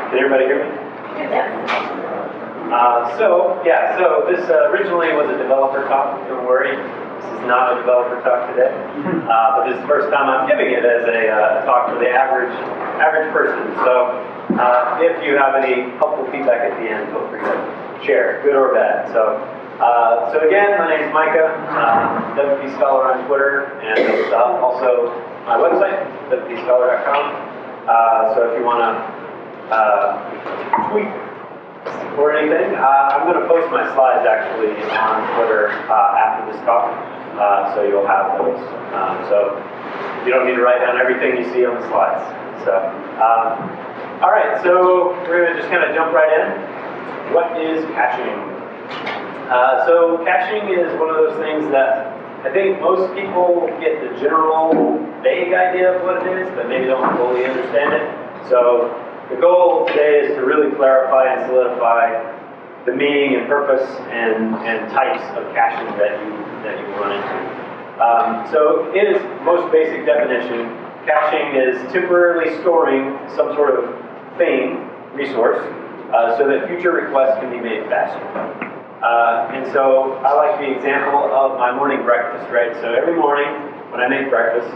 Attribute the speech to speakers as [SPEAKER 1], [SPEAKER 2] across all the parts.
[SPEAKER 1] Can everybody hear me? So this originally was a developer talk. Don't worry, this is not a developer talk today. But this is the first time I'm giving it as a talk for the average person. So if you have any helpful feedback at the end, feel free to share, good or bad. So again, my name is Micah, WP Scholar on Twitter, and also my website, WPScholar.com. So if you want to tweet or anything, I'm going to post my slides actually on Twitter after this talk, so you'll have those. So you don't need to write down everything you see on the slides. So, all right, so we're going to just kind of jump right in. What is caching? So caching is one of those things that I think most people get the general vague idea of what it is, but maybe don't fully understand it. So the goal today is to really clarify and solidify the meaning and purpose and types of caching that you run into. So in its most basic definition, caching is temporarily storing some sort of thing, resource, so that future requests can be made faster. And so I like the example of my morning breakfast, right? So every morning when I make breakfast,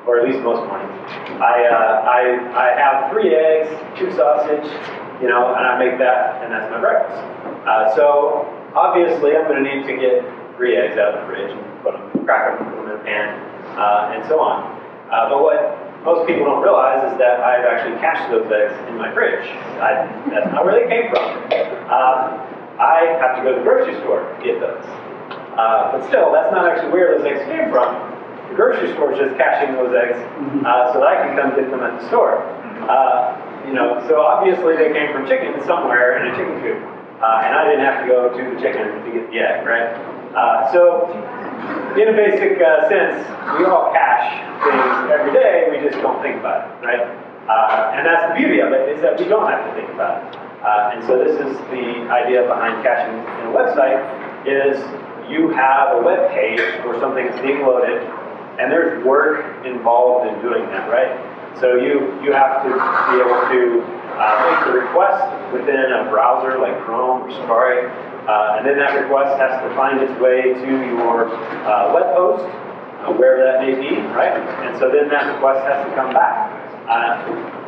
[SPEAKER 1] or at least most mornings, I have 3 eggs, 2 sausage, and I make that, and that's my breakfast. So obviously I'm going to need to get 3 eggs out of the fridge and crack them, put them in a pan, and so on. But what most people don't realize is that I've actually cached those eggs in my fridge. That's not where they came from. I have to go to the grocery store to get those. But still, that's not actually where those eggs came from. The grocery store is just caching those eggs so that I can come get them at the store. So obviously they came from chicken somewhere in a chicken coop. And I didn't have to go to the chicken to get the egg, right? So in a basic sense, we all cache things every day, we just don't think about it, right? And that's the beauty of it, is that we don't have to think about it. And so this is the idea behind caching in a website, is you have a web page where something's being loaded, and there's work involved in doing that, right? So you have to be able to make the request within a browser like Chrome or Safari, and then that request has to find its way to your web host, wherever that may be, right? And so then that request has to come back.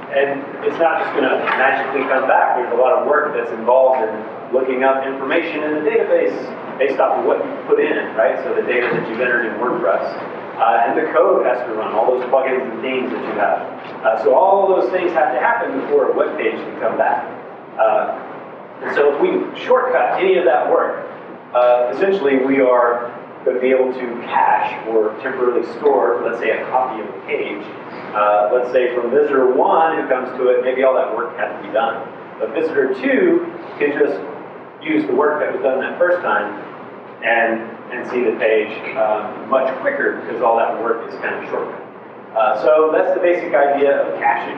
[SPEAKER 1] And it's not just going to magically come back. There's a lot of work that's involved in looking up information in the database based off of what you put in, right? So the data that you've entered in WordPress. And the code has to run, all those plugins and themes that you have. So all of those things have to happen before a web page can come back. And so if we shortcut any of that work, essentially we are going to be able to cache or temporarily store, let's say, a copy of the page. Let's say from visitor 1 who comes to it, maybe all that work had to be done. But visitor 2 can just use the work that was done that first time and see the page much quicker because all that work is kind of shortcut. So that's the basic idea of caching.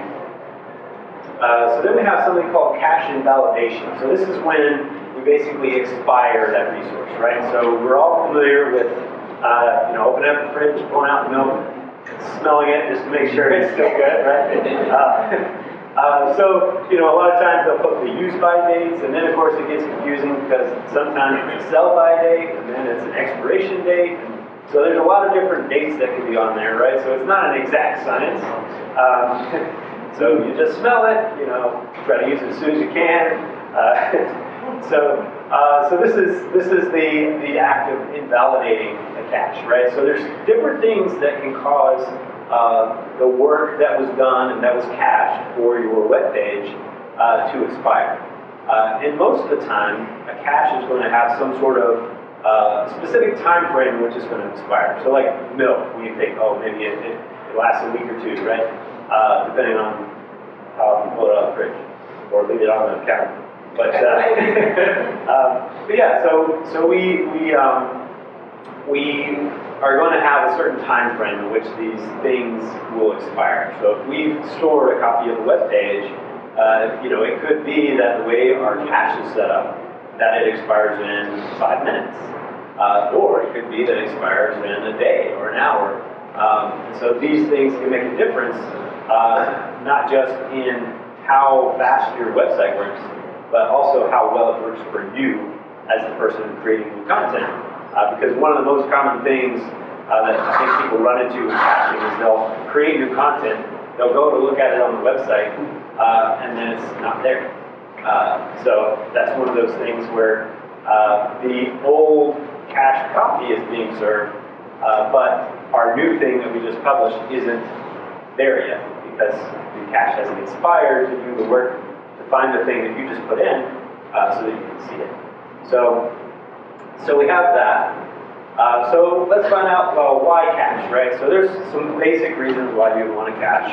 [SPEAKER 1] So then we have something called cache invalidation. So this is when we basically expire that resource, right? So we're all familiar with, opening up the fridge, pulling out the milk, smelling it just to make sure it's still good, right? So a lot of times they'll put the use-by dates, and then of course it gets confusing because sometimes it's a sell-by date, and then it's an expiration date. So there's a lot of different dates that can be on there, right? So it's not an exact science. So you just smell it, try to use it as soon as you can. So this is the act of invalidating a cache, right? So there's different things that can cause the work that was done and that was cached for your web page to expire. And most of the time, a cache is going to have some sort of specific time frame in which it's going to expire. So like milk, when you think, maybe it lasts a week or two, right? Depending on how you pull it out of the fridge or leave it on the counter. But yeah, so we are going to have a certain time frame in which these things will expire. So if we've stored a copy of the web page, it could be that the way our cache is set up, that it expires in 5 minutes. Or it could be that it expires in a day or an hour. So these things can make a difference, not just in how fast your website works, but also how well it works for you as the person creating the content. Because one of the most common things that I think people run into with caching is they'll create new content, they'll go to look at it on the website, and then it's not there. So that's one of those things where the old cached copy is being served, but our new thing that we just published isn't there yet because the cache hasn't expired to do the work to find the thing that you just put in so that you can see it. So we have that. So let's find out why cache, right? So there's some basic reasons why you would want to cache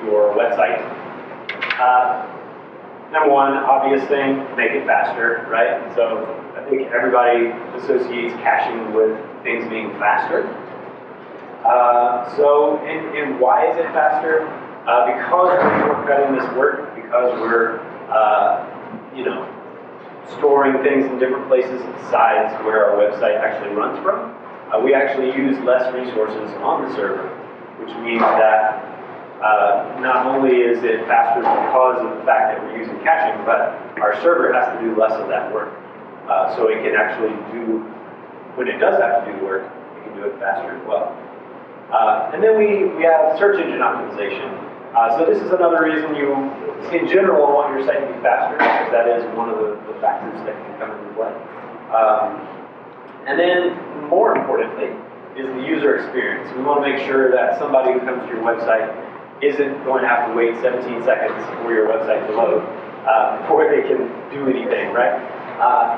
[SPEAKER 1] your website. Number one, obvious thing, make it faster, right? So I think everybody associates caching with things being faster. And why is it faster? Because we're shortcutting this work, because we're, storing things in different places besides where our website actually runs from. We actually use less resources on the server, which means that not only is it faster because of the fact that we're using caching, but our server has to do less of that work. So it can actually do, when it does have to do the work, it can do it faster as well. And then we have search engine optimization. So this is another reason you, in general, want your site to be faster, because that is one of the factors that can come into play. And then, more importantly, is the user experience. We want to make sure that somebody who comes to your website isn't going to have to wait 17 seconds for your website to load before they can do anything, right?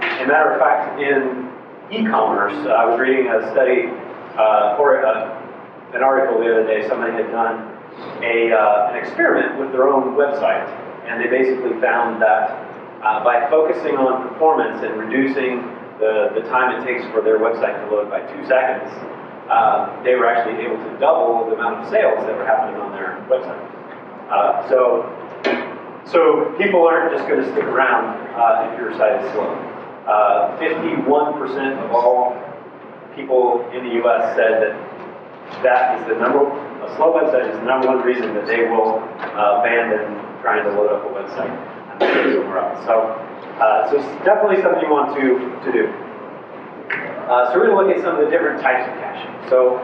[SPEAKER 1] As a matter of fact, in e-commerce, I was reading a study, an article the other day. Somebody had done an experiment with their own website, and they basically found that by focusing on performance and reducing the time it takes for their website to load by 2 seconds, they were actually able to double the amount of sales that were happening on their website. So people aren't just going to stick around if your site is slow. 51% of all people in the U.S. said that is a slow website is the number one reason that they will abandon trying to load up a website and go somewhere else. So it's definitely something you want to do. So we're going to look at some of the different types of caching. So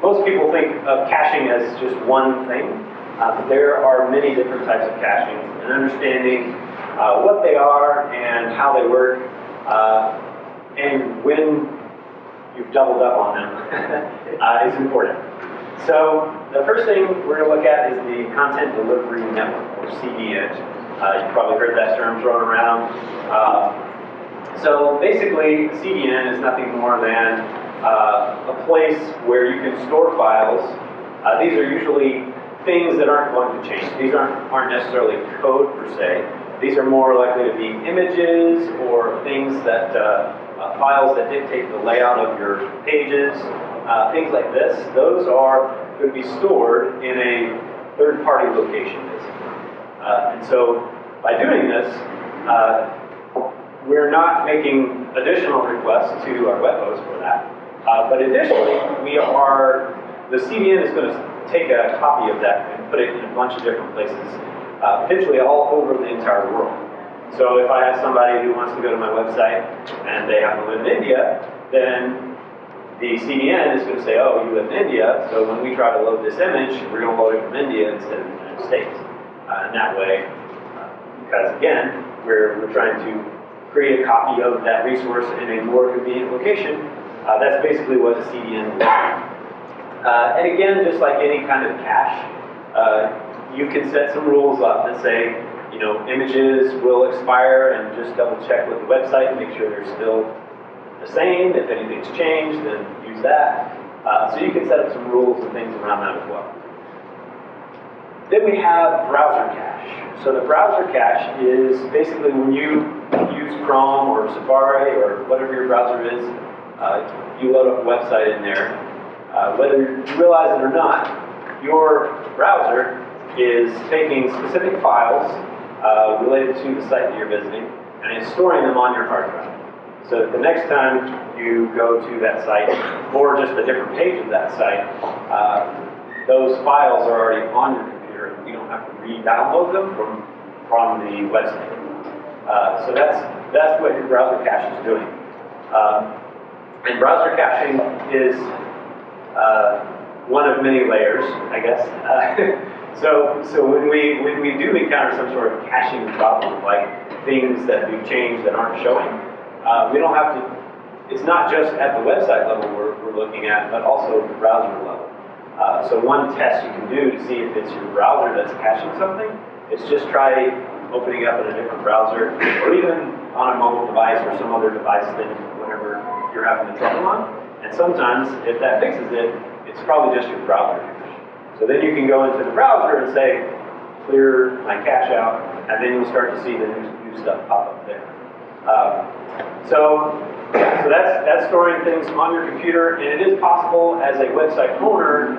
[SPEAKER 1] most people think of caching as just one thing. There are many different types of caching, and understanding what they are and how they work, and when you've doubled up on them is important. So the first thing we're going to look at is the Content Delivery Network, or CDN. You've probably heard that term thrown around. So basically, CDN is nothing more than a place where you can store files. These are usually things that aren't going to change. These aren't necessarily code per se. These are more likely to be images or things that, files that dictate the layout of your pages, things like this. Those are going to be stored in a third-party location, basically. And so by doing this, we're not making additional requests to our web host for that. But additionally, the CDN is going to take a copy of that and put it in a bunch of different places, potentially all over the entire world. So if I have somebody who wants to go to my website and they happen to live in India, then the CDN is going to say, oh, you live in India, so when we try to load this image, we're going to load it from India instead of the United States. And that way, because again, we're trying to create a copy of that resource in a more convenient location. That's basically what a CDN will do. And again, just like any kind of cache, you can set some rules up that say, images will expire, and just double check with the website and make sure they're still the same. If anything's changed, then use that. So you can set up some rules and things around that as well. Then we have browser cache. So the browser cache is basically when you use Chrome or Safari or whatever your browser is, you load up a website in there. Whether you realize it or not, your browser is taking specific files related to the site that you're visiting, and it's storing them on your hard drive. So that the next time you go to that site, or just a different page of that site, those files are already on your computer you don't have to re-download them from the website. So that's what your browser cache is doing. And browser caching is one of many layers, I guess. So when we do encounter some sort of caching problem, like things that we've changed that aren't showing, we don't have to. It's not just at the website level we're looking at, but also the browser level. So one test you can do to see if it's your browser that's caching something is just try opening up in a different browser, or even on a mobile device or some other device that whenever you're having the trouble on. And sometimes, if that fixes it, it's probably just your browser cache. So then you can go into the browser and say, clear my cache out, and then you'll start to see the new stuff pop up there. So that's storing things on your computer, and it is possible as a website owner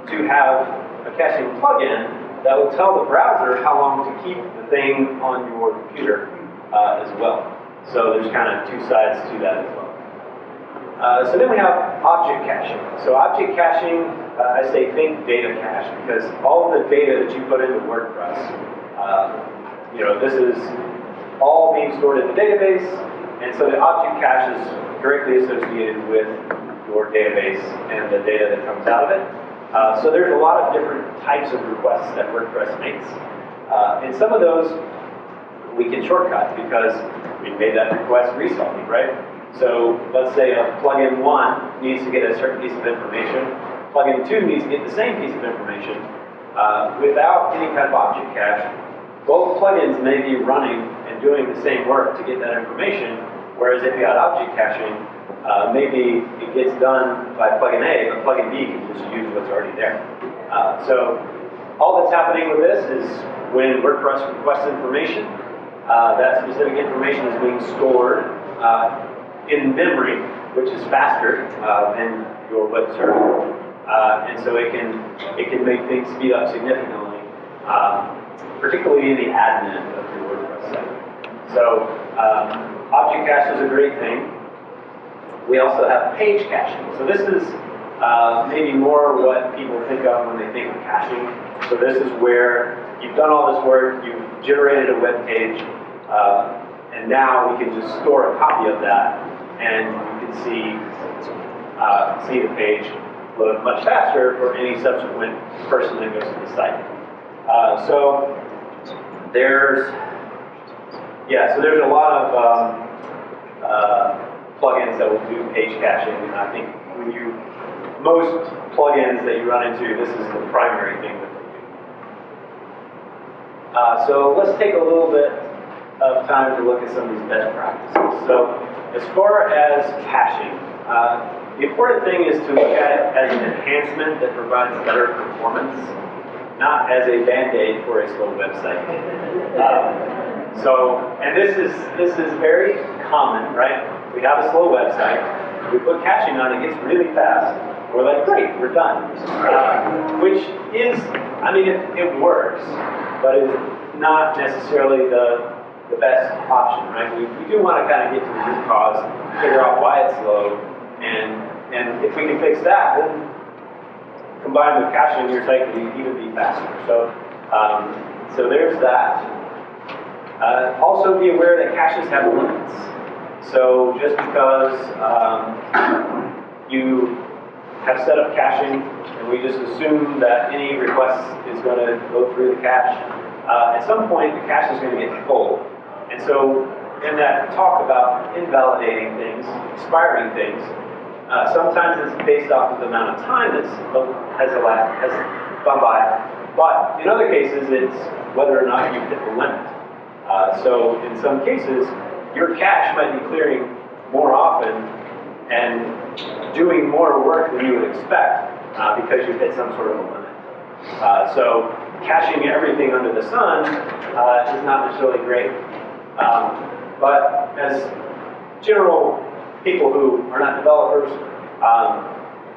[SPEAKER 1] to have a caching plugin that will tell the browser how long to keep the thing on your computer as well. So there's kind of two sides to that as well. So then we have object caching. So object caching, I say think data cache, because all of the data that you put into WordPress, this is all being stored in the database, and so the object cache is directly associated with your database and the data that comes out of it. So there's a lot of different types of requests that WordPress makes. And some of those we can shortcut because we made that request recently, right? So let's say a plugin 1 needs to get a certain piece of information. Plugin 2 needs to get the same piece of information. Without any kind of object cache, both plugins may be running and doing the same work to get that information, whereas if you had object caching, maybe it gets done by plugin A, but plugin B can just use what's already there. So all that's happening with this is when WordPress requests information, that specific information is being stored in memory, which is faster than your web server, and so it can make things speed up significantly, particularly in the admin of your WordPress site. So object cache is a great thing. We also have page caching. So this is maybe more what people think of when they think of caching. So this is where you've done all this work, you've generated a web page, and now we can just store a copy of that, and you can see the page load much faster for any subsequent person that goes to the site. So there's a lot of plugins that will do page caching, and I think most plugins that you run into, this is the primary thing that they do. So let's take a little bit of time to look at some of these best practices. So as far as caching, the important thing is to look at it as an enhancement that provides better performance, not as a band-aid for a slow website. And this is very common, right? We have a slow website, we put caching on, it gets really fast, we're like, great, we're done. Which is, it works, but it's not necessarily the best option, right? We do want to kind of get to the root cause, figure out why it's slow, and if we can fix that, then combined with caching, your site can even be faster. So there's that. Also be aware that caches have limits. So just because you have set up caching, and we just assume that any request is going to go through the cache, at some point the cache is going to get full. And so in that talk about invalidating things, expiring things, sometimes it's based off of the amount of time that has gone by, but in other cases it's whether or not you've hit the limit. So in some cases, your cache might be clearing more often and doing more work than you would expect because you've hit some sort of a limit. So caching everything under the sun is not necessarily great. But as general people who are not developers,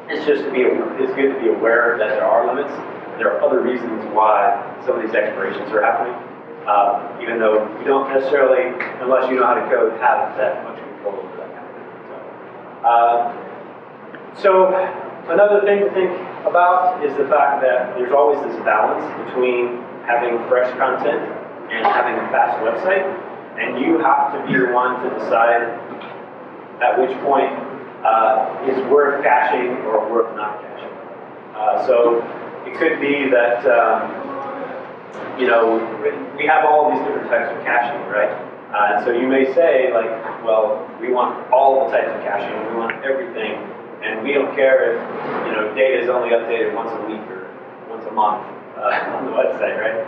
[SPEAKER 1] it's good to be aware that there are limits. There are other reasons why some of these expirations are happening. Even though you don't necessarily, unless you know how to code, have that much control over that kind of thing. So another thing to think about is the fact that there's always this balance between having fresh content and having a fast website, and you have to be the one to decide at which point is worth caching or worth not caching. So it could be that we have all these different types of caching, right? And so you may say, like, well, we want all the types of caching, we want everything, and we don't care if data is only updated once a week or once a month on the website, right?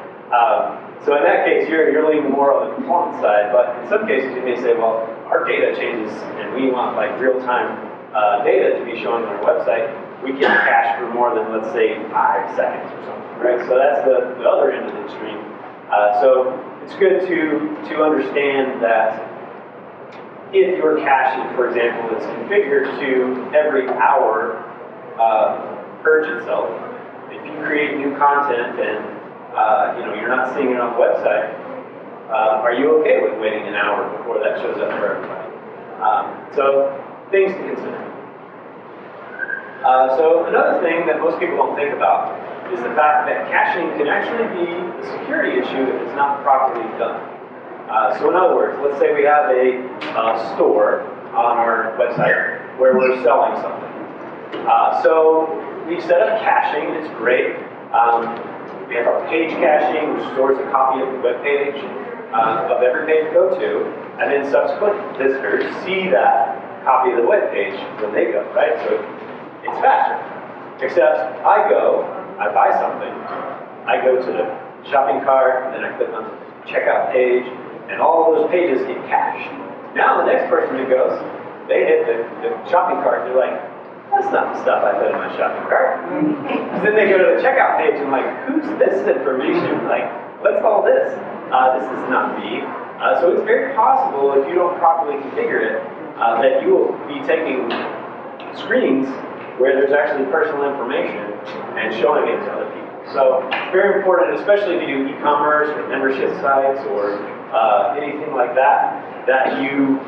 [SPEAKER 1] So in that case, you're leaning more on the performance side, but in some cases you may say, well, our data changes and we want like real-time data to be showing on our website. We can't cache for more than, let's say, 5 seconds or something, right? So that's the other end of the extreme. So it's good to understand that if your caching, for example, is configured to every hour purge itself, if you create new content and you're not seeing it on the website, are you okay with waiting an hour before that shows up for everybody? So things to consider. So another thing that most people don't think about is the fact that caching can actually be a security issue if it's not properly done. So in other words, let's say we have a store on our website where we're selling something. So we've set up caching, and it's great. We have our page caching, which stores a copy of the web page of every page you go to, and then subsequent visitors see that copy of the web page when they go, right? So it's faster. Except I buy something, I go to the shopping cart, then I click on the checkout page, and all those pages get cached. Now the next person who goes, they hit the shopping cart, they're like, that's not the stuff I put in my shopping cart. Then they go to the checkout page and like, who's this information? Like, what's all this? This is not me. So it's very possible if you don't properly configure it, that you will be taking screens where there's actually personal information and showing it to other people. So it's very important, especially if you do e-commerce or membership sites or anything like that, that you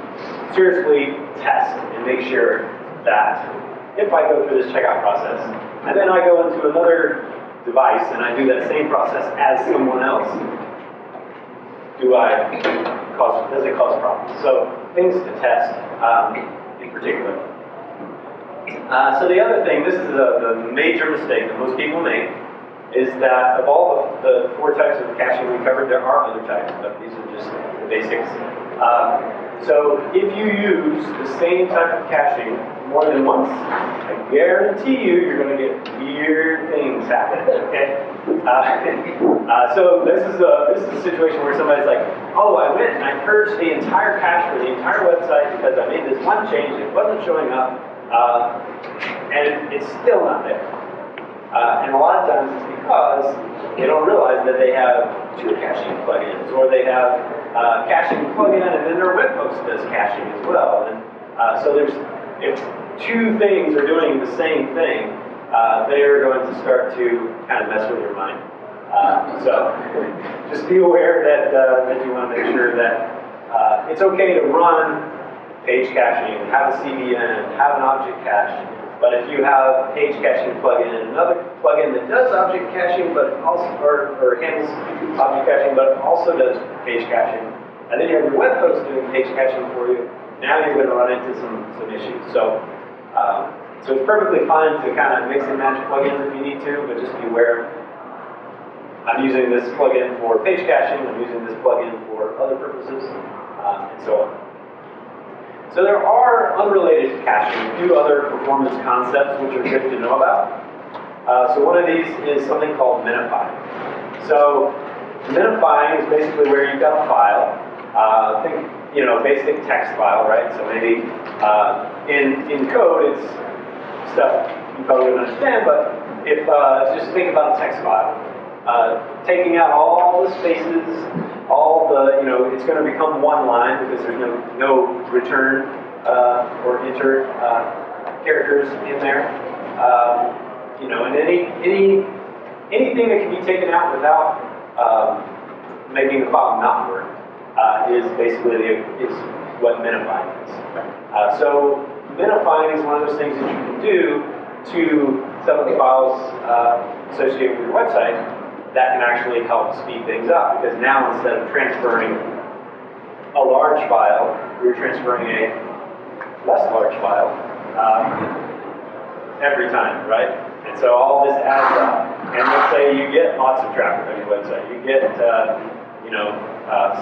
[SPEAKER 1] seriously test and make sure that if I go through this checkout process, and then I go into another device and I do that same process as someone else, does it cause problems? So things to test in particular. So the other thing, this is the major mistake that most people make, is that of all the 4 types of caching we covered, there are other types, but these are just the basics. So if you use the same type of caching more than once, I guarantee you're going to get weird things happen. Okay. So this is a situation where somebody's like, oh, I went and I purged the entire cache for the entire website because I made this one change, it wasn't showing up, and it's still not there. And a lot of times it's because they don't realize that they have 2 caching plugins, or they have caching plugin and then their web host does caching as well. And so if 2 things are doing the same thing, they're going to start to kind of mess with your mind. So just be aware that you want to make sure that it's okay to run page caching, have a CDN, have an object cache. But if you have a page caching plugin and another plugin that does object caching, but also or handles object caching, but also does page caching, and then you have your web host doing page caching for you, now you're going to run into some issues. So it's perfectly fine to kind of mix and match plugins if you need to, but just be aware. I'm using this plugin for page caching, I'm using this plugin for other purposes, and so on. So there are, unrelated to caching, a few other performance concepts which are good to know about. So one of these is something called minifying. So minifying is basically where you've got a file, think, basic text file, right? So maybe in code it's stuff you probably wouldn't understand, but if just think about a text file. Taking out all the spaces, all the, it's going to become one line because there's no return or enter characters in there. And anything that can be taken out without making the file not work is basically what minifying is. So minifying is one of those things that you can do to some of the files associated with your website, that can actually help speed things up, because now instead of transferring a large file, you're transferring a less large file every time, right? And so all this adds up. And let's say you get lots of traffic on your website. You get,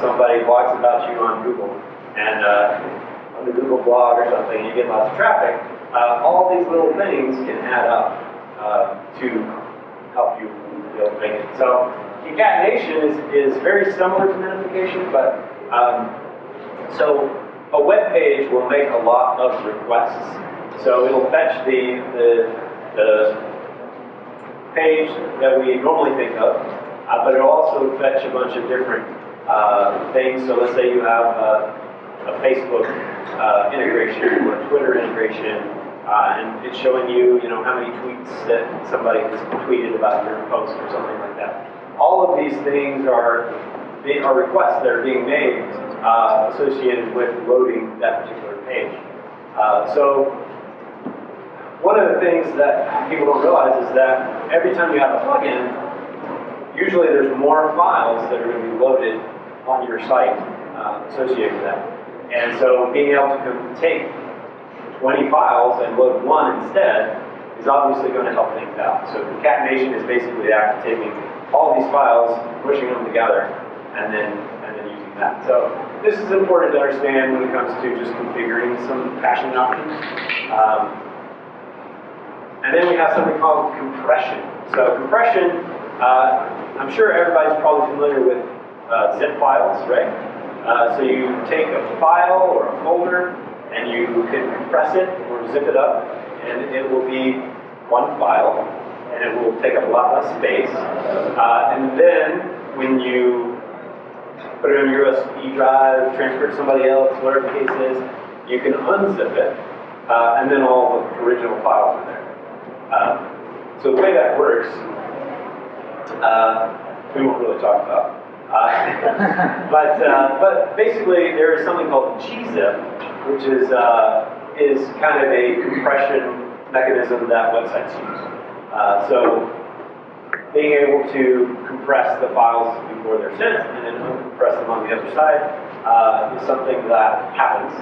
[SPEAKER 1] somebody blogs about you on Google, and on the Google blog or something, you get lots of traffic. All these little things can add up to help you be able to make it. So concatenation is very similar to minification, but so a web page will make a lot of requests. So it'll fetch the page that we normally think of, but it'll also fetch a bunch of different things. So let's say you have a Facebook integration or a Twitter integration, and it's showing you, how many tweets that somebody has tweeted about your post or something like that. All of these things are requests that are being made associated with loading that particular page. So one of the things that people don't realize is that every time you have a plugin, usually there's more files that are going to be loaded on your site associated with that. And so being able to take 20 files and load one instead is obviously going to help things out. So concatenation is basically the act of taking all these files, pushing them together, and then using that. So this is important to understand when it comes to just configuring some caching options. And then we have something called compression. So compression, I'm sure everybody's probably familiar with zip files, right? So you take a file or a folder, and you can compress it or zip it up, and it will be one file, and it will take up a lot less space. And then when you put it on your USB drive, transfer it to somebody else, whatever the case is, you can unzip it, and then all the original files are there. So the way that works, we won't really talk about. But basically, there is something called gzip, which is kind of a compression mechanism that websites use. So being able to compress the files before they're sent and then uncompress them on the other side is something that happens.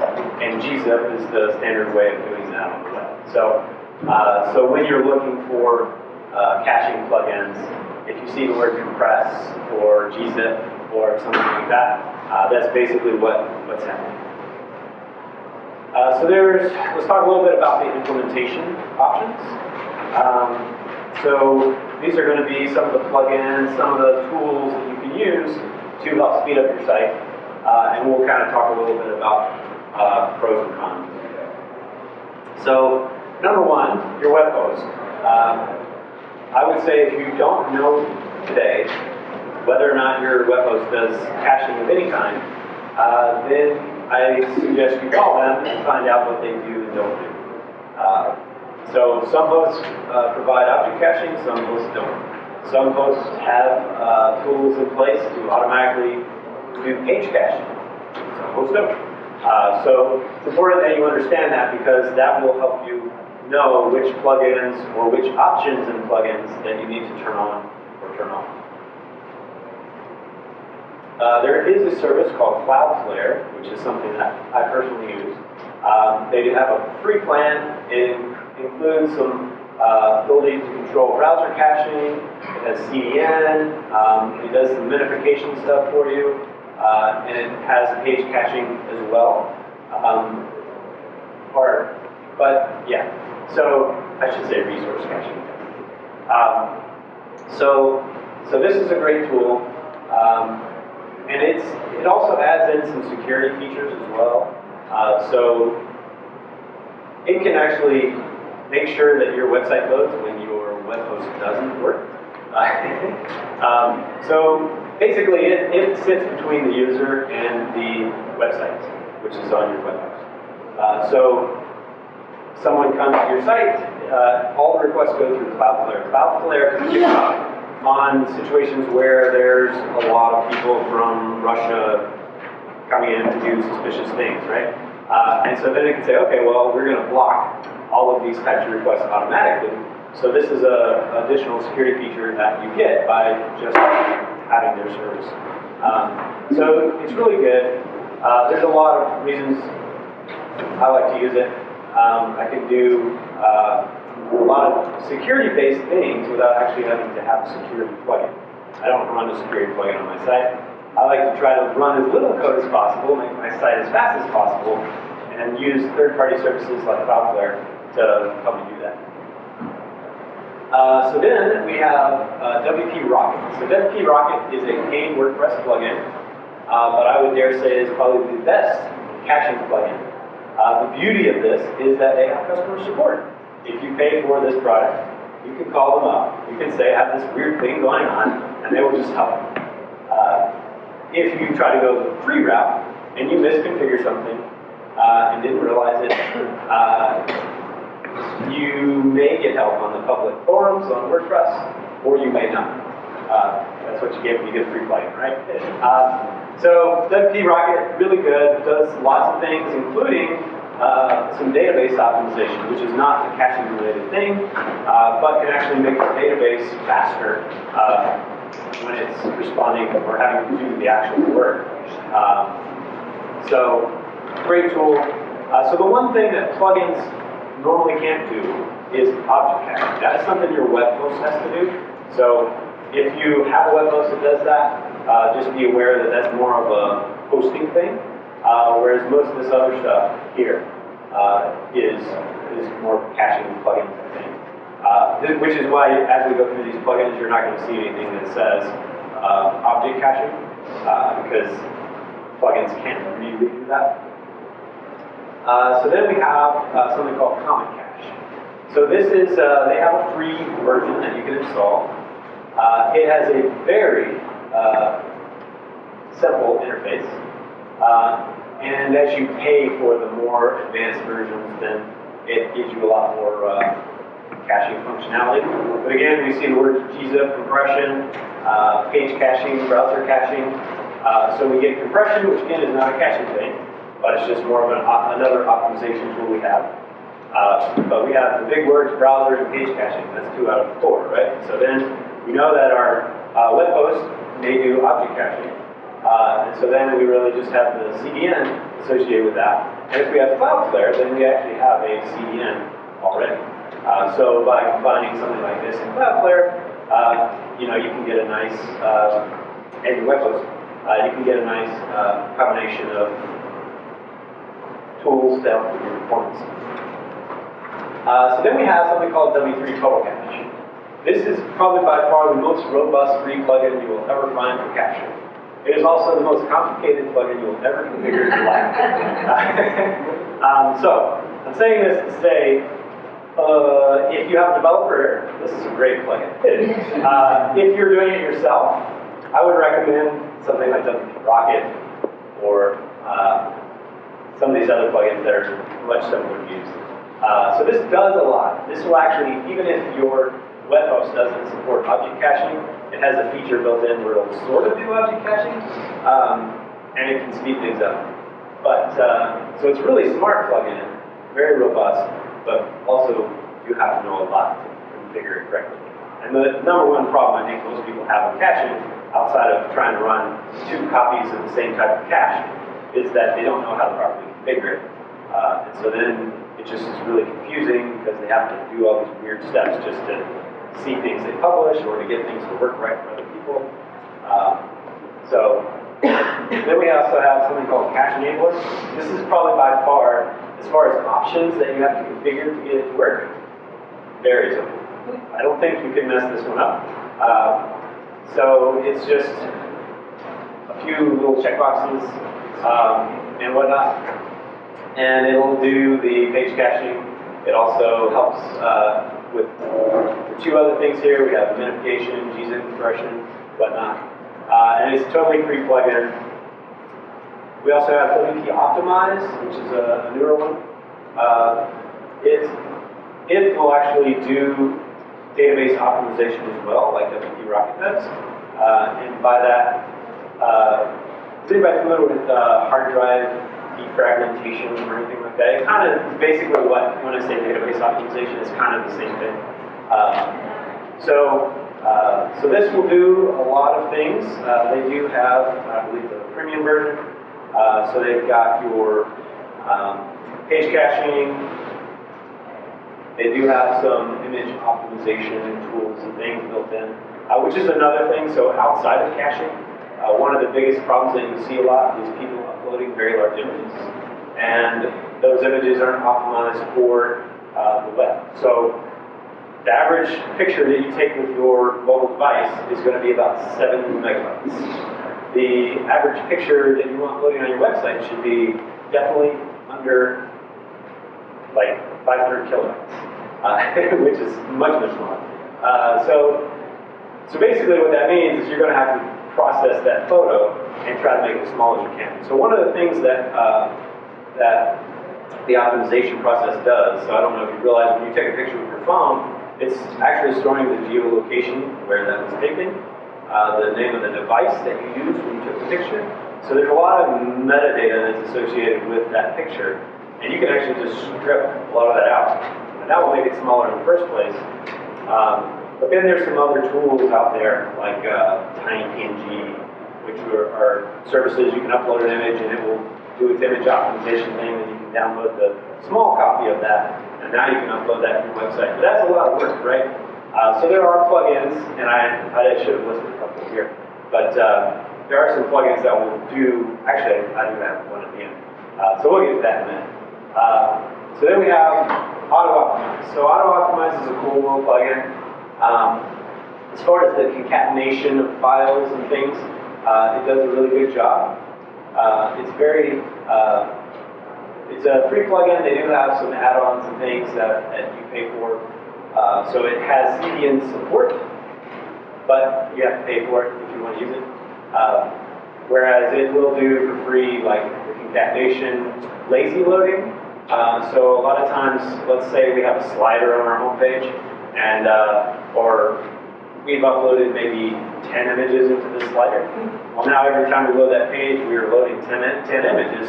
[SPEAKER 1] And gzip is the standard way of doing that on the web. So when you're looking for caching plugins, if you see the word compress or gzip or something like that, that's basically what's happening. Let's talk a little bit about the implementation options. So these are going to be some of the plugins, some of the tools that you can use to help speed up your site. And we'll kind of talk a little bit about pros and cons. So number one, your web host. I would say if you don't know today whether or not your web host does caching of any kind, then I suggest you call them and find out what they do and don't do. So some hosts provide object caching, some hosts don't. Some hosts have tools in place to automatically do page caching. Some hosts don't. So it's important that you understand that, because that will help you know which plugins or which options in plugins that you need to turn on or turn off. There is a service called CloudFlare, which is something that I personally use. They do have a free plan. It includes some ability to control browser caching. It has CDN. It does some minification stuff for you. And it has page caching as well. So I should say resource caching. So this is a great tool, and it also adds in some security features as well. So it can actually make sure that your website loads when your web host doesn't work. So basically, it sits between the user and the website, which is on your web host. So someone comes to your site, all the requests go through CloudFlare. CloudFlare can pick up on situations where there's a lot of people from Russia coming in to do suspicious things, right? And so then it can say, okay, well, we're going to block all of these types of requests automatically, So this is a additional security feature that you get by just having their service. So it's really good. There's a lot of reasons I like to use it. I can do a lot of security-based things without actually having to have a security plugin. I don't run a security plugin on my site. I like to try to run as little code as possible, make my site as fast as possible, and use third-party services like CloudFlare to help me do that. So then we have WP Rocket. So WP Rocket is a paid WordPress plugin, but I would dare say it's probably the best caching plugin. The beauty of this is that they have customer support. If you pay for this product, you can call them up. You can say, I have this weird thing going on, and they will just help you. If you try to go the free route, and you misconfigure something, and didn't realize it, you may get help on the public forums on WordPress, or you may not. That's what you get when you get a free plugin, right? So WP Rocket, really good, does lots of things, including some database optimization, which is not a caching related thing, but can actually make the database faster when it's responding or having to do the actual work. So, great tool. So the one thing that plugins normally can't do is object caching. That is something your web host has to do. So if you have a web host that does that, just be aware that that's more of a hosting thing, whereas most of this other stuff here is more caching plugin thing. Which is why, as we go through these plugins, you're not going to see anything that says object caching, because plugins can't really do that. So then we have something called Common Cache. So this is, they have a free version that you can install. It has a very simple interface. And as you pay for the more advanced versions, then it gives you a lot more caching functionality. But again, we see the word gzip, compression, page caching, browser caching. So we get compression, which again is not a caching thing, but it's just more of another optimization tool we have. But we have the big words, browser and page caching. That's 2 out of 4, right? So then we know that our web host may do object caching. And so then we really just have the CDN associated with that. And if we have CloudFlare, then we actually have a CDN already. So by combining something like this in CloudFlare, you know, you can get a nice, and your web host, you can get a nice combination of tools to help with your performance. So then we have something called W3 Total Cache. This is probably by far the most robust free plugin you will ever find for caching. It is also the most complicated plugin you will ever configure in your life. So I'm saying this to say, if you have a developer, this is a great plugin. If you're doing it yourself, I would recommend something like WP Rocket or some of these other plugins that are much simpler to use. So this does a lot. This will actually, even if your web host doesn't support object caching, it has a feature built in where it'll sort of do object caching, and it can speed things up. But, so it's really smart plugin, very robust, but also you have to know a lot to configure it correctly. And the number one problem I think most people have with caching, outside of trying to run 2 copies of the same type of cache, is that they don't know how to properly configure it. And so then it just is really confusing because they have to do all these weird steps just to see things they publish or to get things to work right for other people. So then we also have something called Cache Enabler. This is probably by far, as far as options that you have to configure to get it to work, very simple. I don't think you can mess this one up. So it's just a few little checkboxes and whatnot. And it'll do the page caching. It also helps with the 2 other things here. We have minification, gzip compression, whatnot. And it's a totally free plugin. We also have WeOptimized, which is a newer one. It will actually do database optimization as well, like WP Rocket does. And by that, is anybody familiar with hard drive defragmentation or anything like that? It kind of, basically what, when I say database optimization, it's kind of the same thing. So this will do a lot of things. They do have, I believe, the premium version. So they've got your page caching. They do have some image optimization tools and things built in, which is another thing. So outside of caching, one of the biggest problems that you see a lot is people uploading very large images, and those images aren't optimized for the web. So the average picture that you take with your mobile device is going to be about 7 megabytes. The average picture that you want uploading on your website should be definitely under like 500 kilobytes, which is much, much smaller. So basically what that means is you're going to have to process that photo and try to make it as small as you can. So one of the things that the optimization process does, so I don't know if you realize when you take a picture with your phone, it's actually storing the geolocation where that was taken, the name of the device that you used when you took the picture. So there's a lot of metadata that's associated with that picture, and you can actually just strip a lot of that out. And that will make it smaller in the first place. But then there's some other tools out there, like TinyPNG, which are services you can upload an image and it will do its image optimization thing, and you can download the small copy of that, and now you can upload that to your website. But that's a lot of work, right? So there are plugins, and I should have listed a couple here, but there are some plugins that will do, actually I do have one at the end. So we'll get to that in a minute. So then we have Auto-Optimize. So Auto-Optimize is a cool little plugin. As far as the concatenation of files and things, it does a really good job. It's a free plugin. They do have some add-ons and things that you pay for. So it has CDN support, but you have to pay for it if you want to use it. Whereas it will do for free, like the concatenation, lazy loading. So a lot of times, let's say we have a slider on our homepage, and or we've uploaded maybe 10 images into this slider. Well, now every time we load that page, we are loading 10 images.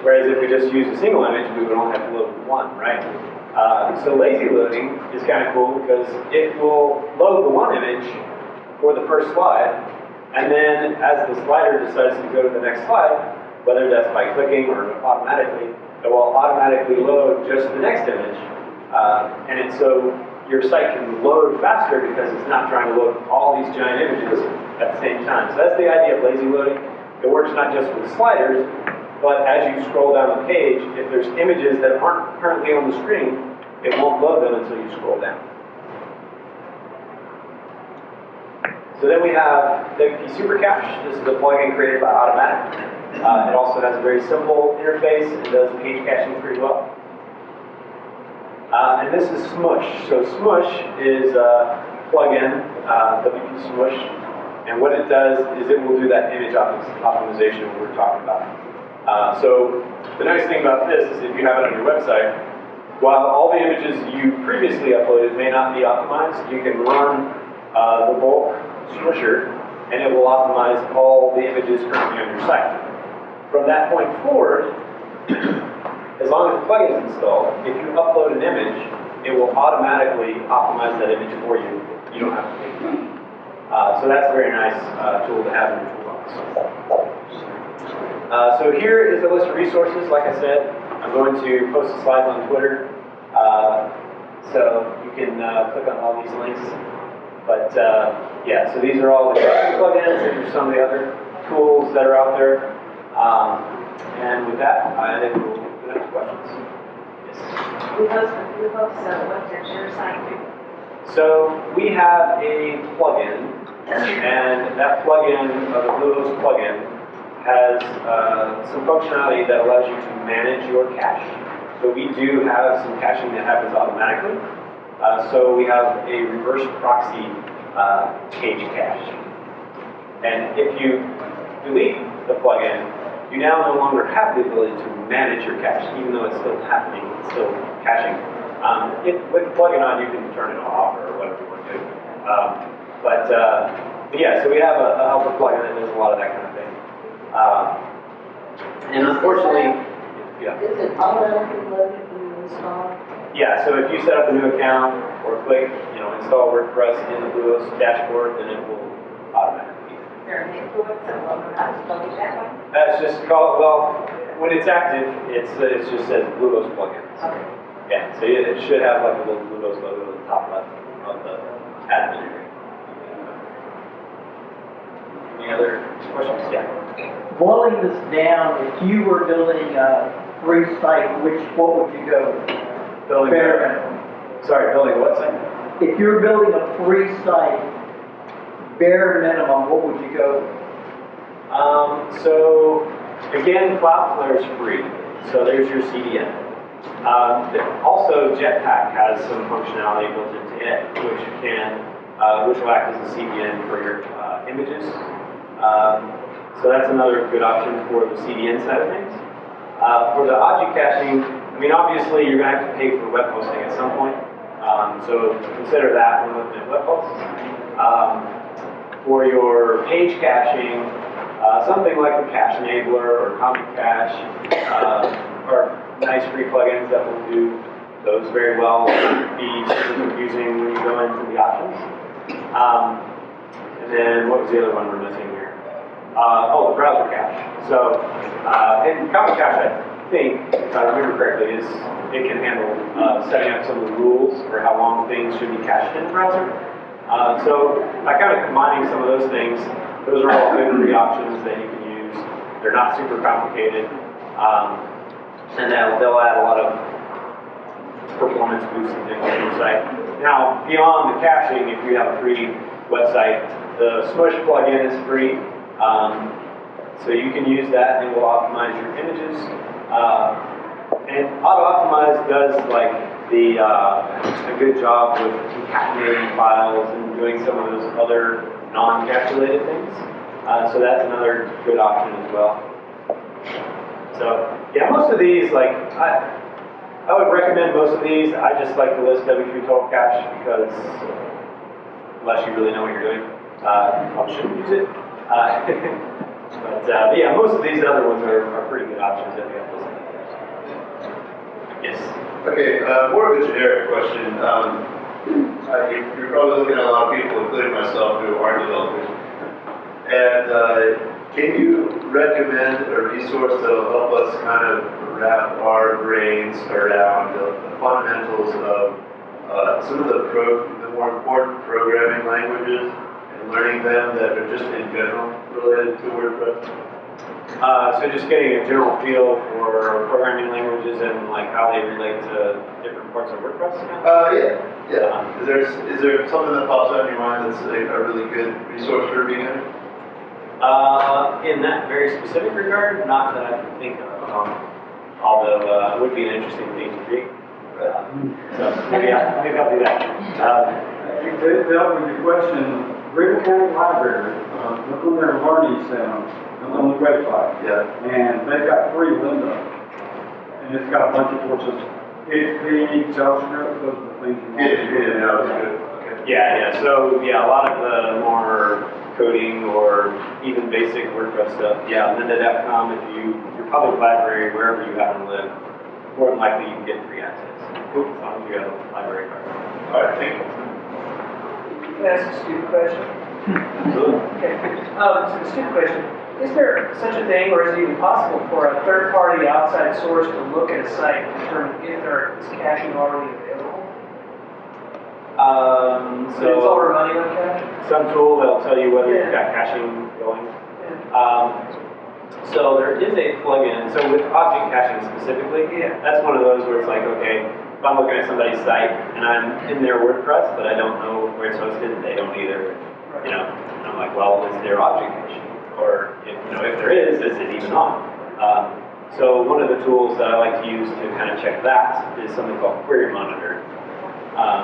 [SPEAKER 1] Whereas if we just use a single image, we would only have to load one, right? So lazy loading is kind of cool because it will load the one image for the first slide, and then as the slider decides to go to the next slide, whether that's by clicking or automatically, it will automatically load just the next image. So your site can load faster because it's not trying to load all these giant images at the same time. So that's the idea of lazy loading. It works not just with sliders, but as you scroll down the page, if there's images that aren't currently on the screen, it won't load them until you scroll down. So then we have WP Super Cache. This is a plugin created by Automatic. It also has a very simple interface and does page caching pretty well. And this is Smoosh. So Smoosh is a plugin, WP Smoosh, and what it does is it will do that image optimization we were talking about. So the nice thing about this is if you have it on your website, while all the images you previously uploaded may not be optimized, you can run the bulk Smoosher, and it will optimize all the images currently on your site. From that point forward, as long as the plugin is installed, if you upload an image, it will automatically optimize that image for you. You don't have to pay for it. So that's a very nice tool to have in your toolbox. So here is a list of resources. Like I said, I'm going to post the slides on Twitter, so you can click on all these links. But yeah, so these are all the plugins. These are some of the other tools that are out there. And with that, I think we'll get to the next questions. Yes.
[SPEAKER 2] We host what does your site do?
[SPEAKER 1] So we have a plugin, and that plugin, the Bluehost plugin, has some functionality that allows you to manage your cache. So we do have some caching that happens automatically. So we have a reverse proxy page cache. And if you delete the plugin, you now no longer have the ability to manage your cache, even though it's still happening, it's still caching. With the plugin on, you can turn it off or whatever you want to do. But yeah, so we have a helper plugin that does a lot of that kind of thing. And unfortunately, yeah.
[SPEAKER 2] Is it automatically loaded when you install?
[SPEAKER 1] Yeah, so if you set up a new account or click, install WordPress in the BlueHost dashboard, then it will automatically.
[SPEAKER 2] Is there a name to it, so we'll not spell it that way?
[SPEAKER 1] That's just called, well, when it's active, it just says BlueHost plugins.
[SPEAKER 2] Okay.
[SPEAKER 1] Yeah, so it should have like a little BlueHost logo at the top left of the admin area. Any other questions? Yeah.
[SPEAKER 3] Boiling this down, if you were building a free site, what would you go?
[SPEAKER 1] Building
[SPEAKER 3] Bare
[SPEAKER 1] minimum. Sorry, building what site?
[SPEAKER 3] If you're building a free site, bare minimum, what would you go?
[SPEAKER 1] So again, CloudFlare is free. So there's your CDN. Also, Jetpack has some functionality built into it, which will act as a CDN for your images. So that's another good option for the CDN side of things. For the object caching, I mean, obviously you're going to have to pay for web hosting at some point. So consider that when looking at web hosts. For your page caching, something like a Cache Enabler or Comic Cache are nice free plugins that will do those very well. Be super confusing when you go into the options. And then what was the other one we're missing here? The browser cache. So, and Comic Cache, I think, if I remember correctly, it can handle setting up some of the rules for how long things should be cached in the browser. So, by kind of combining some of those things, those are all good free options that you can use. They're not super complicated, and they'll add a lot of performance boosts and things to your site. Now, beyond the caching, if you have a free website, the Smoosh plugin is free. So you can use that and it will optimize your images. And auto-optimize does like a good job with concatenating files and doing some of those other non-cache related things. So that's another good option as well. So yeah, most of these, like I would recommend most of these. I just like to list W312 cache because unless you really know what you're doing, probably shouldn't use it. But yeah, most of these other ones are pretty good options that we have listed. Yes.
[SPEAKER 4] Okay, more of a generic question. You're probably looking at a lot of people, including myself, who aren't developers. And can you recommend a resource that will help us kind of wrap our brains around the fundamentals of some of the more important programming languages and learning them that are just in general related to WordPress?
[SPEAKER 1] So just getting a general feel for programming languages and like how they relate to different parts of WordPress?
[SPEAKER 4] Yeah. Is there something that pops out in your mind that's a really good resource for a beginner?
[SPEAKER 1] In that very specific regard, not that I can think of, although it would be an interesting thing to read. So maybe I'll do that.
[SPEAKER 5] To help with your question, Greenville County Library, look on their learning center on the website.
[SPEAKER 4] Yeah.
[SPEAKER 5] And they've got free window. And it's got a bunch of courses. PHP, JavaScript, those are the things you want to do.
[SPEAKER 4] Yeah, that's good. Okay.
[SPEAKER 1] Yeah. So yeah, a lot of the more coding or even basic WordPress stuff. Yeah, lynda.com. If your public library, wherever you happen to live, more than likely you can get free access. As long as you have a library card.
[SPEAKER 4] All right, thank you.
[SPEAKER 6] Can I ask a stupid question?
[SPEAKER 1] Absolutely.
[SPEAKER 6] Okay. So a stupid question. Is there such a thing, or is it even possible for a third-party outside source to look at a site and determine if there is caching already available?
[SPEAKER 1] So
[SPEAKER 6] it's all running on cache?
[SPEAKER 1] some tool that'll tell you whether you've got caching going. So there is a plugin. So with object caching specifically, that's one of those where it's like, okay, if I'm looking at somebody's site and I'm in their WordPress, but I don't know where it's hosted, they don't either. And I'm like, well, is there object caching? Or if there is it even on? So one of the tools that I like to use to kind of check that is something called Query Monitor.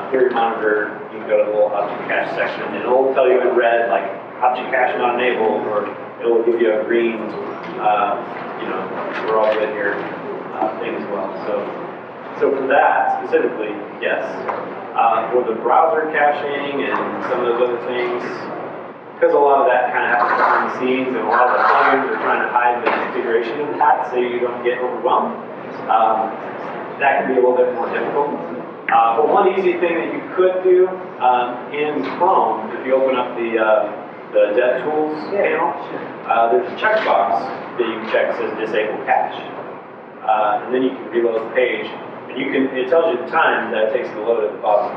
[SPEAKER 1] Query Monitor, you can go to the little object cache section, and it'll tell you in red, like, object cache not enabled, or it'll give you a green, we're all good here, thing as well. So for that specifically, yes. For the browser caching and some of those other things, because a lot of that kind of happens behind the scenes, and a lot of the plugins are trying to hide the configuration of that so you don't get overwhelmed. That can be a little bit more difficult. But one easy thing that you could do in Chrome, if you open up the DevTools panel, there's a checkbox that you can check that says Disable Cache. And then you can reload the page, and it tells you the time that it takes to load at the bottom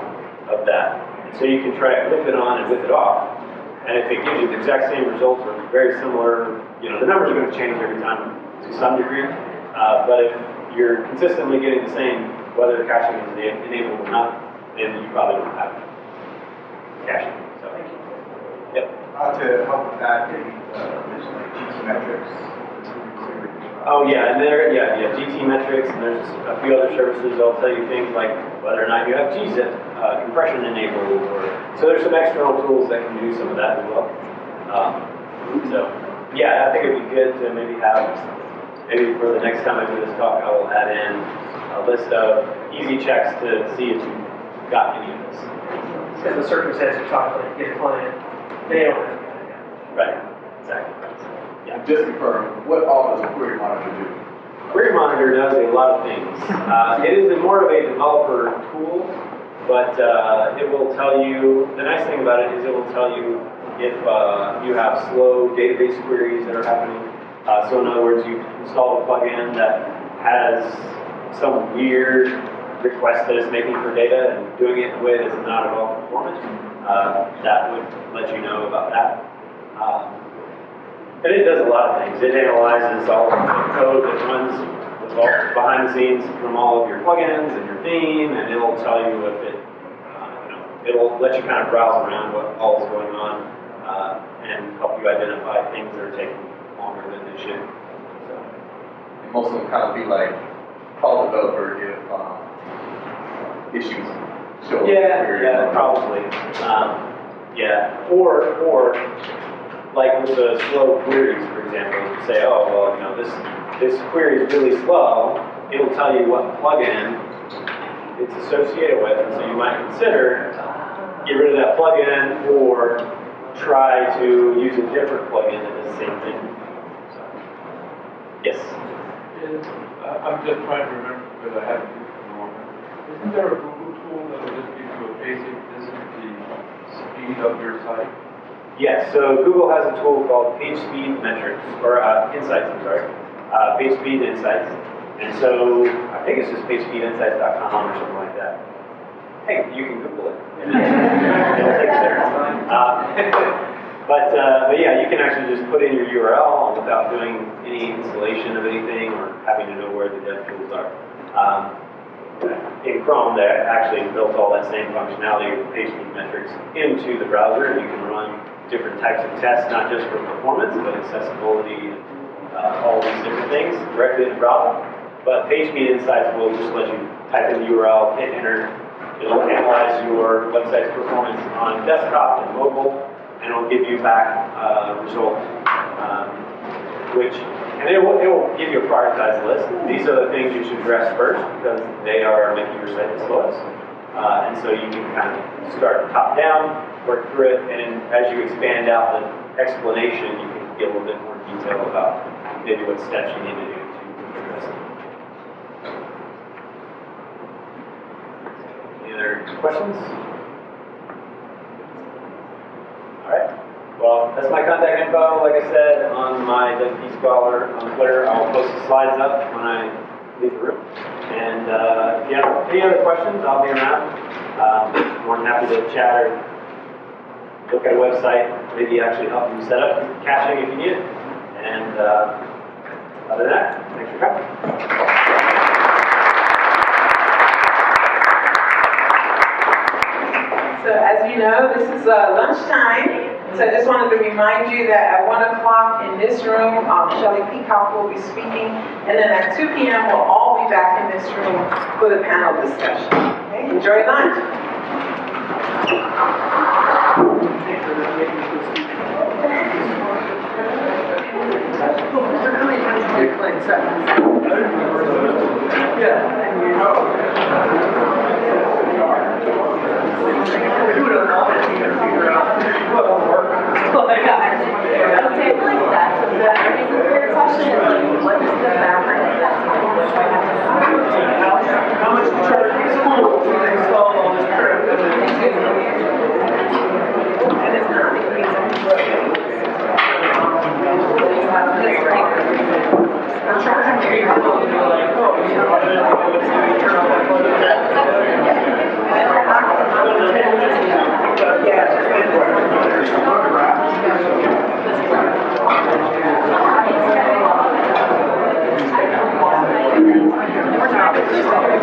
[SPEAKER 1] of that. And so you can try it with it on and with it off. And if it gives you the exact same results or very similar, the numbers are going to change every time to some degree. But if you're consistently getting the same, whether caching is enabled or not, then you probably don't have caching. So, yep.
[SPEAKER 7] To help with that, maybe mention like GT metrics.
[SPEAKER 1] Oh yeah, and GT metrics, and there's a few other services that'll tell you things like whether or not you have gzip compression enabled, so there's some external tools that can do some of that as well. So yeah, I think it'd be good to maybe for the next time I do this talk, I will add in a list of easy checks to see if you've got any of this.
[SPEAKER 6] Because the circumstance you're talking about, you get a client, they don't have it.
[SPEAKER 1] Right, exactly. Yeah.
[SPEAKER 7] Just confirm, what all does Query Monitor do?
[SPEAKER 1] Query Monitor does a lot of things. It is more of a developer tool, but it will tell you, the nice thing about it is it will tell you if you have slow database queries that are happening. So in other words, you install a plugin that has some weird request that it's making for data and doing it in a way that's not at all performant. That would let you know about that. And it does a lot of things. It analyzes all of the code that runs behind the scenes from all of your plugins and your theme, and it'll tell you if it'll let you kind of browse around what all is going on and help you identify things that are taking longer than they should. So.
[SPEAKER 7] And most of them kind of be like, call the developer if issues show up.
[SPEAKER 1] Yeah, probably. Or like with the slow queries, for example, you say, oh, well, this query is really slow. It'll tell you what plugin it's associated with, and so you might consider get rid of that plugin or try to use a different plugin that does the same thing. So, yes?
[SPEAKER 8] I'm just trying to remember because I haven't used it in a long time. Isn't there a Google tool that will just give you a basic, this is the speed of your site?
[SPEAKER 1] Yes, so Google has a tool called Page Speed Metrics, or Insights, I'm sorry. Page Speed Insights. And so, I think it's just pagespeedinsights.com or something like that. Hey, you can Google it. It'll take you there. But yeah, you can actually just put in your URL without doing any installation of anything or having to know where the dev tools are. In Chrome, they actually built all that same functionality with page speed metrics into the browser, and you can run different types of tests, not just for performance, but accessibility and all these different things directly in the browser. But Page Speed Insights will just let you type in the URL, hit enter. It'll analyze your website's performance on desktop and mobile, and it'll give you back results, and it will give you a prioritized list. These are the things you should address first because they are making your site the slowest. And so you can kind of start top down, work through it, and as you expand out the explanation, you can get a little bit more detail about maybe what steps you need to do to address it. Any other questions? All right. Well, that's my contact info. Like I said, on my WP Scholar on Twitter, I'll post the slides up when I leave the room. And if you have any other questions, I'll be around. More than happy to chat or look at a website, maybe actually help you set up caching if you need it. And other than that, thanks for coming.
[SPEAKER 9] So as you know, this is lunchtime. So I just wanted to remind you that at 1 o'clock in this room, Shelley Peacock will be speaking. And then at 2 p.m., we'll all be back in this room for the panel discussion. Okay, enjoy lunch.
[SPEAKER 6] How much to charge these schools?
[SPEAKER 8] Why didn't you